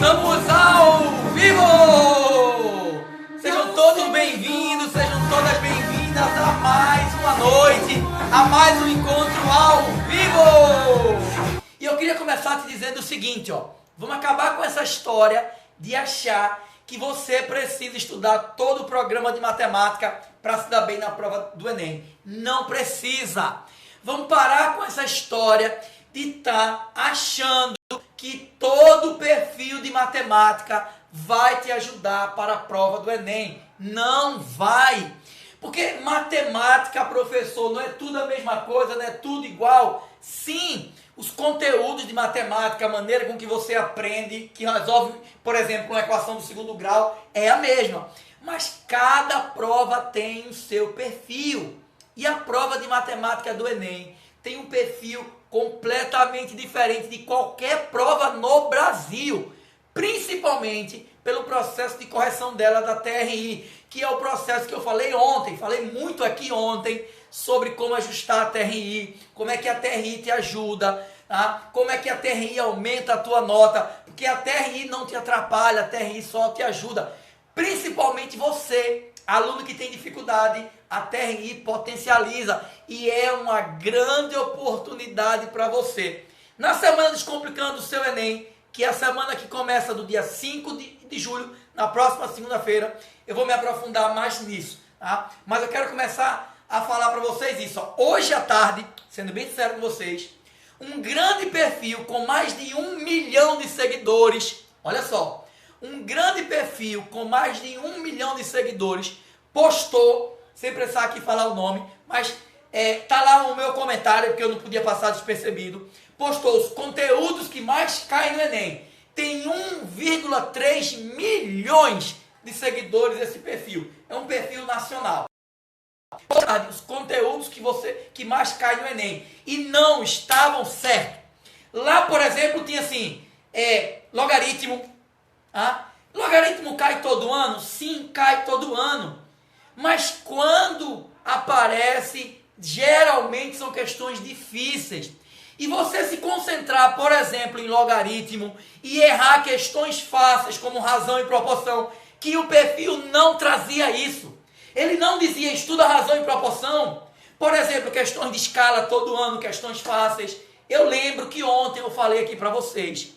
Estamos ao vivo! Sejam todos bem-vindos, sejam todas bem-vindas a mais uma noite, a mais um encontro ao vivo! E eu queria começar te dizendo o seguinte, ó. Vamos acabar com essa história de achar que você precisa estudar todo o programa de matemática para se dar bem na prova do Enem. Não precisa! Vamos parar com essa história de estar achando que todo o perfil de matemática vai te ajudar para a prova do Enem. Não vai! Porque matemática, professor, não é tudo a mesma coisa, não é tudo igual. Sim, os conteúdos de matemática, a maneira com que você aprende, que resolve, por exemplo, uma equação do segundo grau, é a mesma. Mas cada prova tem o seu perfil. E a prova de matemática do Enem tem um perfil completamente diferente de qualquer prova no Brasil, principalmente pelo processo de correção dela da TRI, que é o processo que eu falei ontem, falei muito aqui ontem sobre como ajustar a TRI, como é que a TRI te ajuda, tá? Como é que a TRI aumenta a tua nota, porque a TRI não te atrapalha, a TRI só te ajuda, principalmente você, aluno que tem dificuldade, a TRI potencializa e é uma grande oportunidade para você. Na semana Descomplicando o Seu Enem, que é a semana que começa do dia 5 de julho, na próxima segunda-feira, eu vou me aprofundar mais nisso, tá? Mas eu quero começar a falar para vocês isso. Ó. Hoje à tarde, sendo bem sincero com vocês, um grande perfil com mais de 1 milhão de seguidores, olha só, um grande perfil com mais de 1 milhão de seguidores postou, sem precisar aqui falar o nome, mas tá lá o meu comentário, porque eu não podia passar despercebido, postou os conteúdos que mais caem no Enem. Tem 1,3 milhões de seguidores esse perfil. É um perfil nacional. Os conteúdos que mais caem no Enem. E não estavam certos. Lá, por exemplo, tinha assim, logaritmo. Logaritmo cai todo ano? Sim, cai todo ano. Mas quando aparece, geralmente são questões difíceis. E você se concentrar, por exemplo, em logaritmo e errar questões fáceis como razão e proporção, que o perfil não trazia isso. Ele não dizia estuda razão e proporção. Por exemplo, questões de escala todo ano, questões fáceis. Eu lembro que ontem eu falei aqui para vocês.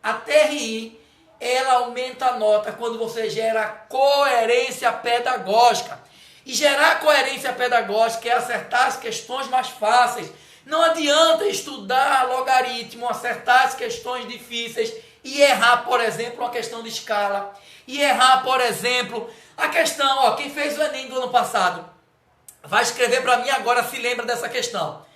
A TRI, ela aumenta a nota quando você gera coerência pedagógica. E gerar coerência pedagógica é acertar as questões mais fáceis. Não adianta estudar logaritmo, acertar as questões difíceis e errar, por exemplo, uma questão de escala. E errar, por exemplo, a questão, quem fez o Enem do ano passado, vai escrever para mim agora se lembra dessa questão.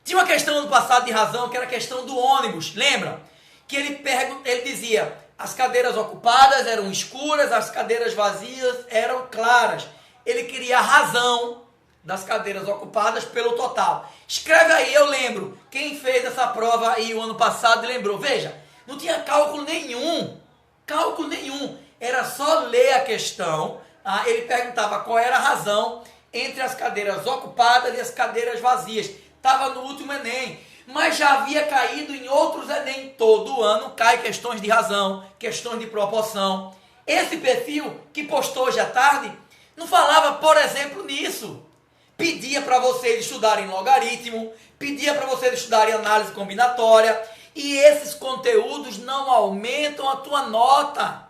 Tinha uma questão no passado de razão, que era a questão do ônibus, lembra? Que ele dizia, as cadeiras ocupadas eram escuras, as cadeiras vazias eram claras. Ele queria a razão das cadeiras ocupadas pelo total. Escreve aí, eu lembro. Quem fez essa prova aí o ano passado lembrou. Veja, não tinha cálculo nenhum. Cálculo nenhum. Era só ler a questão. Ele perguntava qual era a razão entre as cadeiras ocupadas e as cadeiras vazias. Estava no último Enem. Mas já havia caído em outros Enem. Todo ano cai questões de razão, questões de proporção. Esse perfil que postou hoje à tarde não falava, por exemplo, nisso. Pedia para vocês estudarem logaritmo, pedia para vocês estudarem análise combinatória, e esses conteúdos não aumentam a tua nota.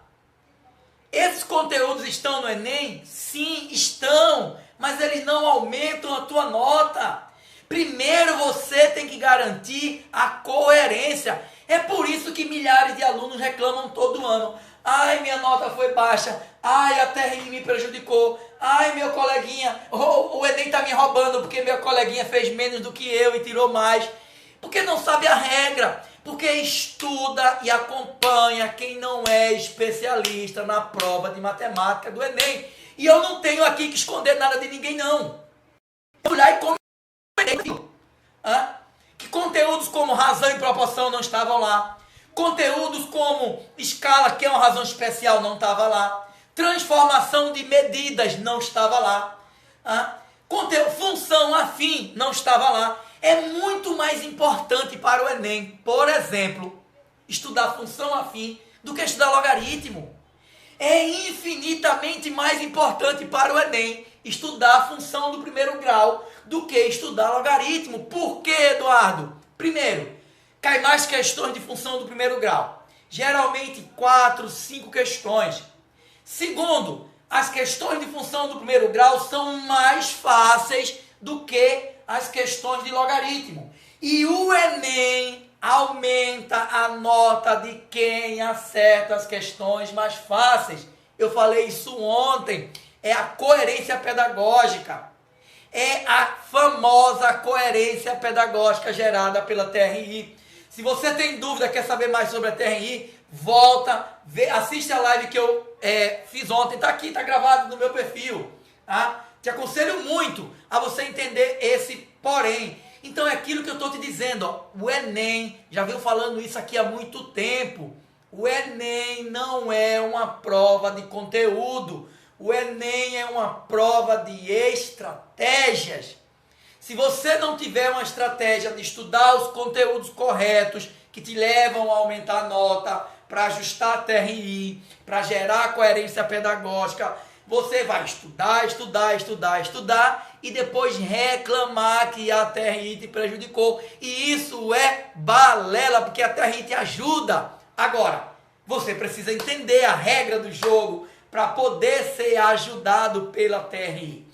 Esses conteúdos estão no Enem? Sim, estão, mas eles não aumentam a tua nota. Primeiro você tem que garantir a coerência. É por isso que milhares de alunos reclamam todo ano. Ai, minha nota foi baixa. Ai, a TRI me prejudicou. Ai, meu coleguinha, o Enem está me roubando porque meu coleguinha fez menos do que eu e tirou mais. Porque não sabe a regra. Porque estuda e acompanha quem não é especialista na prova de matemática do Enem. E eu não tenho aqui que esconder nada de ninguém, não. Eu fui lá e comentei. Que conteúdos como razão e proporção não estavam lá. Conteúdos como escala, que é uma razão especial, não estava lá. Transformação de medidas não estava lá. Função afim não estava lá. É muito mais importante para o Enem, por exemplo, estudar função afim do que estudar logaritmo. É infinitamente mais importante para o Enem estudar a função do primeiro grau do que estudar logaritmo. Por quê, Eduardo? Primeiro, cai mais questões de função do primeiro grau. Geralmente 4, 5 questões. Segundo, as questões de função do primeiro grau são mais fáceis do que as questões de logaritmo. E o Enem aumenta a nota de quem acerta as questões mais fáceis. Eu falei isso ontem. É a coerência pedagógica. É a famosa coerência pedagógica gerada pela TRI. Se você tem dúvida, quer saber mais sobre a TRI, volta, assiste a live que eu fiz ontem. Está aqui, está gravado no meu perfil. Tá? Te aconselho muito a você entender esse porém. Então é aquilo que eu estou te dizendo, ó, o Enem, já venho falando isso aqui há muito tempo, o Enem não é uma prova de conteúdo, o Enem é uma prova de estratégias. Se você não tiver uma estratégia de estudar os conteúdos corretos, que te levam a aumentar a nota, para ajustar a TRI, para gerar coerência pedagógica, você vai estudar e depois reclamar que a TRI te prejudicou. E isso é balela, porque a TRI te ajuda. Agora, você precisa entender a regra do jogo para poder ser ajudado pela TRI.